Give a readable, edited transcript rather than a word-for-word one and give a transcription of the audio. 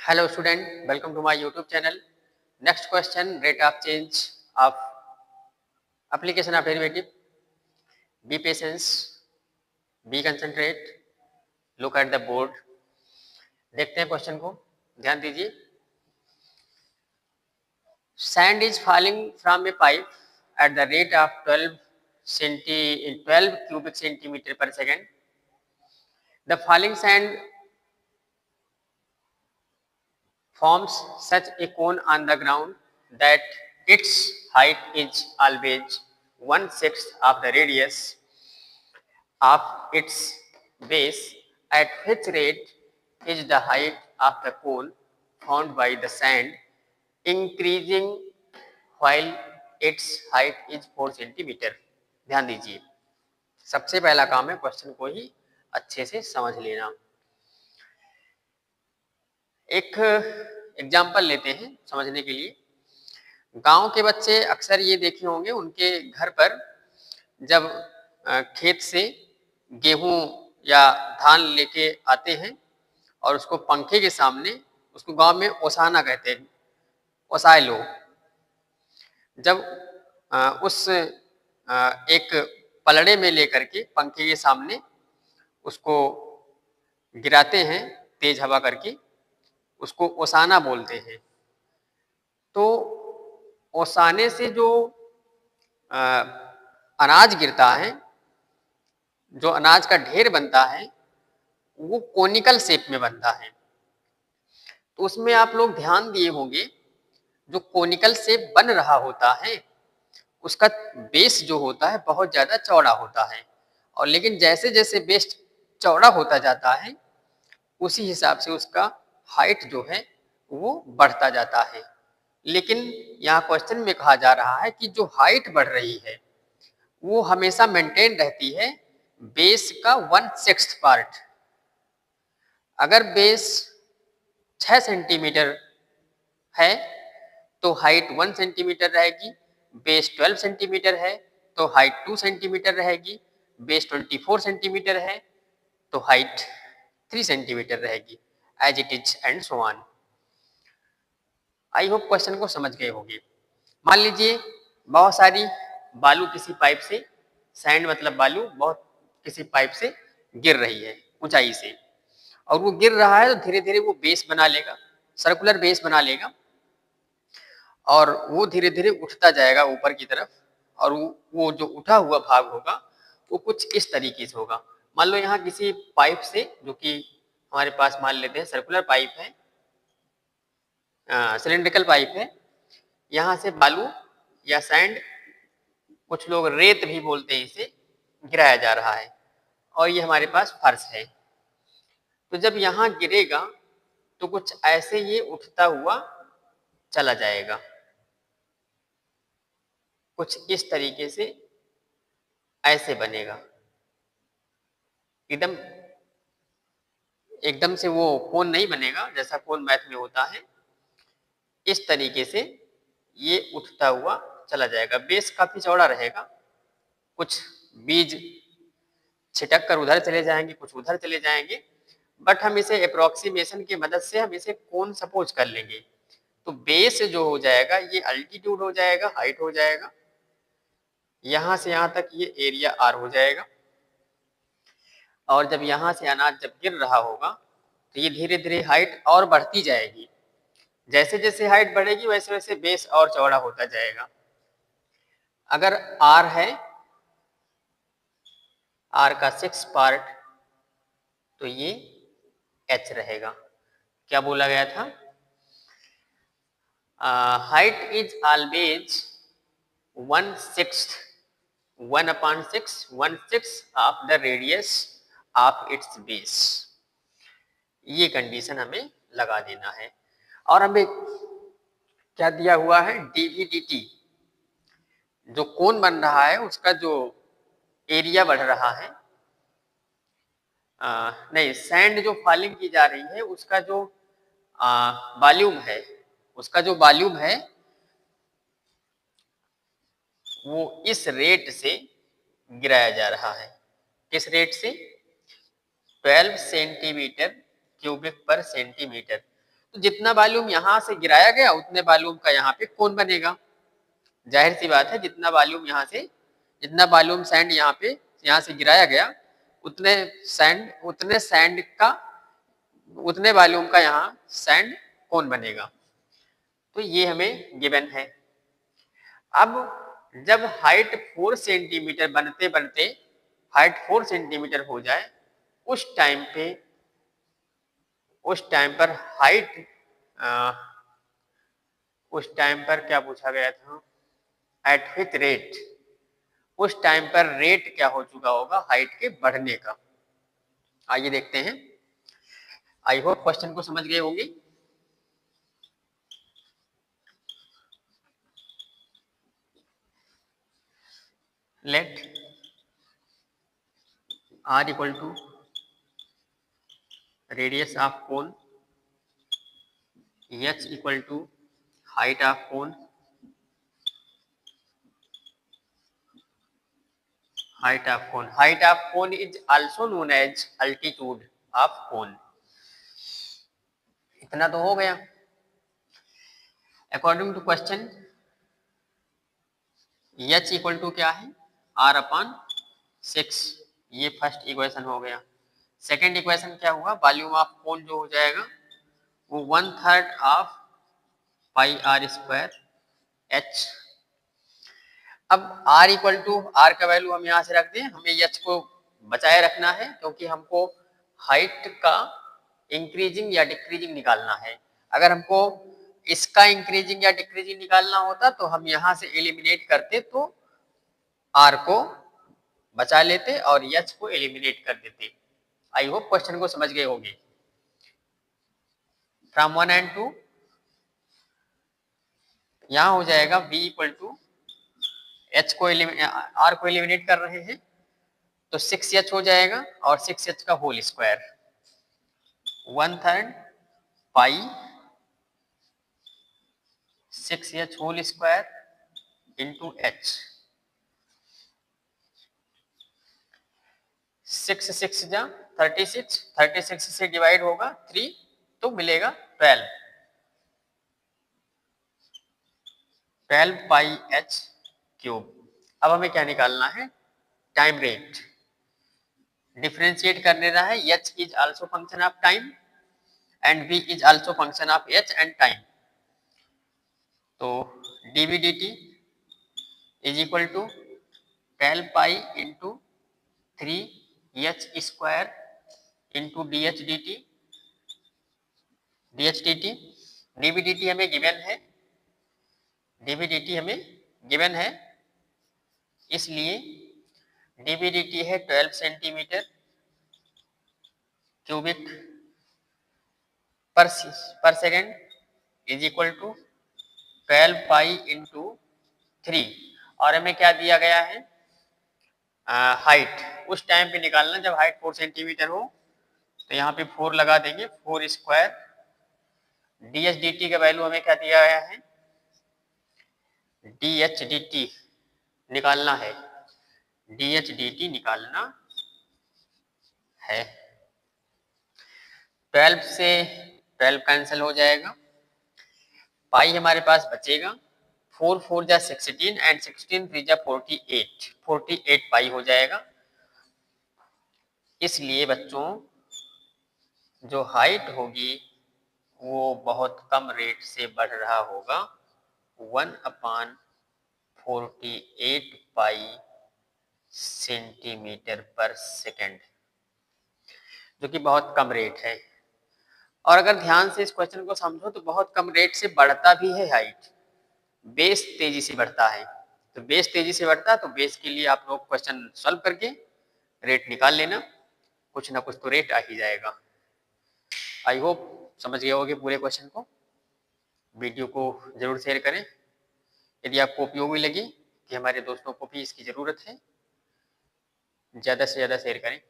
Hello student, welcome to my YouTube channel. Next question, rate of change of application of derivative. Be patience, be concentrate, look at the board. देखते हैं question को, ध्यान दीजिए. Sand is falling from a pipe at the rate of 12 cubic centimeter per second. The falling sand forms such a cone on the ground that its height is always 1/6 of the radius of its base. At which rate is the height of the cone formed by the sand increasing while its height is 4 centimetre. ध्यान दीजिए, सबसे पहला काम है question को ही अच्छे से समझ लेना. एक एग्जाम्पल लेते हैं समझने के लिए. गांव के बच्चे अक्सर ये देखे होंगे, उनके घर पर जब खेत से गेहूं या धान लेके आते हैं और उसको पंखे के सामने, उसको गांव में ओसाना कहते हैं, ओसाए लो. जब उस एक पलड़े में लेकर के पंखे के सामने उसको गिराते हैं तेज हवा करके, उसको ओसाना बोलते हैं. तो ओसाने से जो अनाज गिरता है, जो अनाज का ढेर बनता है, वो कोनिकल शेप में बनता है. तो उसमें आप लोग ध्यान दिए होंगे, जो कोनिकल शेप बन रहा होता है उसका बेस जो होता है बहुत ज़्यादा चौड़ा होता है. और लेकिन जैसे जैसे बेस चौड़ा होता जाता है उसी हिसाब से उसका हाइट जो है वो बढ़ता जाता है. लेकिन यहाँ क्वेश्चन में कहा जा रहा है कि जो हाइट बढ़ रही है वो हमेशा मेंटेन रहती है बेस का 1/6 पार्ट. अगर बेस 6 सेंटीमीटर है तो हाइट 1 सेंटीमीटर रहेगी. बेस 12 सेंटीमीटर है तो हाइट 2 सेंटीमीटर रहेगी. बेस 24 सेंटीमीटर है तो हाइट 3 सेंटीमीटर रहेगी. As it is and so on. I hope question को समझ गए होंगे. मान लीजिए बहुत सारी बालू किसी पाइप से, सैंड मतलब बालू, बहुत किसी पाइप से गिर रही है ऊंचाई से, और वो गिर रहा है तो धीरे धीरे वो बेस बना लेगा, सर्कुलर बेस बना लेगा, और वो धीरे धीरे उठता जाएगा ऊपर की तरफ. और वो जो उठा हुआ भाग होगा वो कुछ इस तरीके से होगा. मान लो यहाँ किसी पाइप से, जो कि हमारे पास मान लेते हैं सर्कुलर पाइप है, सिलेंड्रिकल पाइप है, यहाँ से बालू या सैंड, कुछ लोग रेत भी बोलते हैं इसे, गिराया जा रहा है. और ये हमारे पास फर्श है. तो जब यहाँ गिरेगा तो कुछ ऐसे ये उठता हुआ चला जाएगा, कुछ इस तरीके से ऐसे बनेगा. एकदम एकदम से वो कोन नहीं बनेगा जैसा कोन मैथ में होता है. इस तरीके से ये उठता हुआ चला जाएगा. बेस काफी चौड़ा रहेगा, कुछ बीज छिटक कर उधर चले जाएंगे, कुछ उधर चले जाएंगे, बट हम इसे अप्रोक्सीमेशन की मदद से हम इसे कोन सपोज कर लेंगे. तो बेस जो हो जाएगा ये अल्टीट्यूड हो जाएगा, हाइट हो जाएगा. यहां से यहां तक ये एरिया आर हो जाएगा. और जब यहां से अनाज जब गिर रहा होगा तो ये धीरे धीरे हाइट और बढ़ती जाएगी. जैसे जैसे हाइट बढ़ेगी वैसे वैसे बेस और चौड़ा होता जाएगा. अगर आर है, आर का 6 पार्ट, तो ये एच रहेगा. क्या बोला गया था? Height is always 1/6 of the radius of its base. ये कंडीशन हमें लगा देना है. और हमें क्या दिया हुआ है? डीवीडीटी, जो कोन बन रहा है उसका जो एरिया बढ़ रहा है, नहीं, सैंड जो फॉलिंग की जा रही है उसका जो वॉल्यूम है, उसका जो वॉल्यूम है वो इस रेट से गिराया जा रहा है. किस रेट से? 12 सेंटीमीटर क्यूबिक पर सेंटीमीटर. तो जितना वॉल्यूम यहाँ से गिराया गया उतने वॉल्यूम का यहाँ पे कोन बनेगा। जाहिर सी बात है, जितना वॉल्यूम सैंड यहाँ से गिराया गया उतने वॉल्यूम का यहाँ सैंड कोन बनेगा। तो ये हमें गिवन है। अब जब हाइट 4 सेंटीमीटर बनते बनते हाइट 4 सेंटीमीटर हो जाए, उस टाइम पर क्या पूछा गया था, एट विच रेट, उस टाइम पर रेट क्या हो चुका होगा हाइट के बढ़ने का। आइए देखते हैं। आई होप क्वेश्चन को समझ गए होंगे। Let r equal to radius of cone, h equal to height of cone, height of cone is also known as altitude of cone। इतना तो हो गया। According to question h equal to क्या है, r/6, ये फर्स्ट इक्वेशन हो गया। Second equation क्या हुआ, वॉल्यूम ऑफ कोन जो हो जाएगा वो 1/3 of pi r square h। अब r इक्वल टू r का वैल्यू हम यहाँ से रख दें, हमें h को बचाए रखना है क्योंकि हमको हाइट का इंक्रीजिंग या डिक्रीजिंग निकालना है। अगर हमको इसका इंक्रीजिंग या डिक्रीजिंग निकालना होता तो हम यहाँ से एलिमिनेट करते, तो r को बचा लेते और h को एलिमिनेट कर देते। आई होप क्वेश्चन को समझ गए होंगे। फ्रॉम 1 and 2 यहाँ हो जाएगा v इक्वल टू h को r को एलिमिनेट कर रहे हैं तो 6h हो जाएगा और 6h का whole square 1/3 pi 6h whole square into h। 6 जा 36 से डिवाइड होगा 3 तो मिलेगा 12 पाई h क्यूब। अब हमें क्या निकालना है, टाइम रेट। डिफरेंशिएट कर देना है, h is also function of time and v is also function of h and time. तो dv dt is equal to 12 pi into 3h square into dh dt। dv dt हमें given है, इसलिए dv dt है 12 centimetre cubic पर second is equal to 12 pi into 3। और हमें क्या दिया गया है, हाइट उस टाइम पे निकालना जब हाइट 4 सेंटीमीटर हो, तो यहाँ पे 4 लगा देंगे, 4 square. D H D T का वैल्यू हमें क्या दिया गया है, डी एच डी टी निकालना है, डी एच डी टी निकालना है। 12 से 12 कैंसिल हो जाएगा, पाई हमारे पास बचेगा 4 4 जा 16 एंड 16 3 जा 48 पाई हो जाएगा। इसलिए बच्चों जो हाइट होगी वो बहुत कम रेट से बढ़ रहा होगा, 1/48 पाई सेंटीमीटर पर सेकेंड, जो कि बहुत कम रेट है। और अगर ध्यान से इस क्वेश्चन को समझो तो बहुत कम रेट से बढ़ता भी है हाइट, बेस तेजी से बढ़ता है। तो बेस तेजी से बढ़ता है तो बेस के लिए आप लोग क्वेश्चन सॉल्व करके रेट निकाल लेना, कुछ ना कुछ तो रेट आ ही जाएगा। आई होप समझ गए होगे पूरे क्वेश्चन को। वीडियो को जरूर शेयर करें, यदि आपको उपयोगी लगी कि हमारे दोस्तों को भी इसकी ज़रूरत है, ज़्यादा से ज़्यादा शेयर करें।